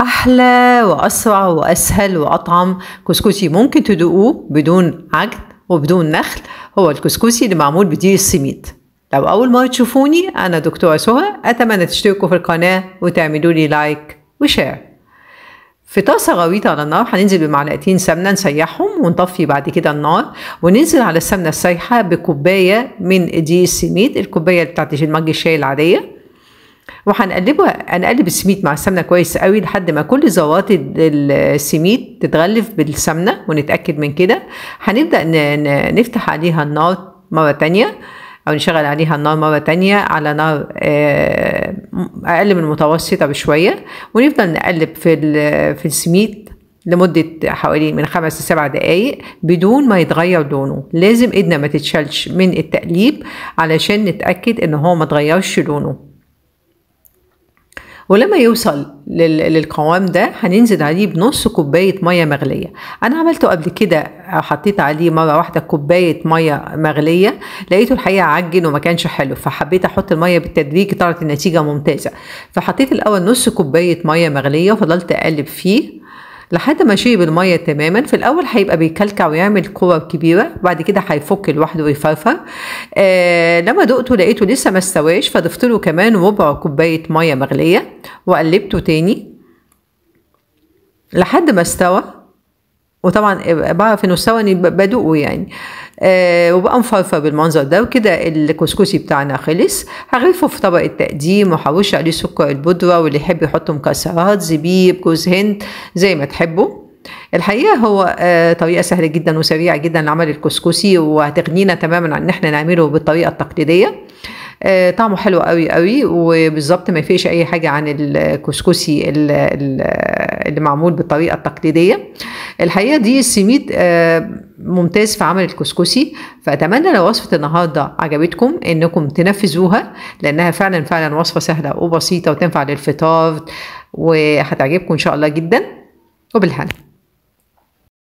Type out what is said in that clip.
أحلى وأسرع وأسهل وأطعم كسكسي ممكن تدوقوه بدون عجن وبدون نخل هو الكسكسي اللي معمول بدقيق السميد. لو أول مرة تشوفوني أنا دكتورة سهى، أتمنى تشتركوا في القناة وتعملوا لي لايك وشير. في طاسة غويطة على النار هننزل بمعلقتين سمنة نسيحهم ونطفي بعد كده النار، وننزل على السمنة السايحة بكوباية من دقيق السميد، الكوباية بتاعت مج الشاي العادية، هنقلب السميد مع السمنة كويس قوي لحد ما كل ذرات السميد تتغلف بالسمنة ونتأكد من كده. هنبدأ نفتح عليها النار مرة تانية أو نشغل عليها النار مرة تانية على نار أقل من المتوسطة بشوية، ونفضل نقلب في السميد لمدة حوالي من 5 ل 7 دقايق بدون ما يتغير لونه. لازم ايدنا ما تتشالش من التقليب علشان نتأكد ان هو ما تغيرش لونه. ولما يوصل للقوام ده هننزل عليه بنص كوباية مية مغلية. أنا عملته قبل كده، حطيت عليه مرة واحدة كوباية مية مغلية، لقيته الحقيقة عجن وما كانش حلو، فحبيت أحط المية بالتدريج، طلعت النتيجة ممتازة. فحطيت الأول نص كوباية مية مغلية وفضلت أقلب فيه لحد ما شرب المية تماما. في الأول هيبقى بيكلكع ويعمل كور كبيرة، بعد كده هيفك لوحده ويفرفر. لما دقته لقيته لسه ما استواش، فضفت له كمان ربع كوباية مية مغلية وقلبته تاني لحد ما استوى. وطبعا بعرف انه استوى اني بدوقه يعني. وبقى مفرفر بالمنظر ده. وكده الكسكسي بتاعنا خلص. هغرفه في طبق التقديم وهرش عليه سكر البودره، واللي يحب يحط مكسرات، زبيب، جوز هند، زي ما تحبوا. الحقيقه هو طريقه سهله جدا وسريعه جدا لعمل الكسكسي، وهتغنينا تماما عن ان احنا نعمله بالطريقه التقليديه. طعمه حلو قوي قوي، وبالظبط ما يفيش اي حاجه عن الكسكسي اللي معمول بالطريقه التقليديه. الحقيقه دي السميد ممتاز في عمل الكسكسي. فاتمنى لو وصفه النهارده عجبتكم انكم تنفذوها، لانها فعلا وصفه سهله وبسيطه وتنفع للفطار، وهتعجبكم ان شاء الله جدا. وبالهنا.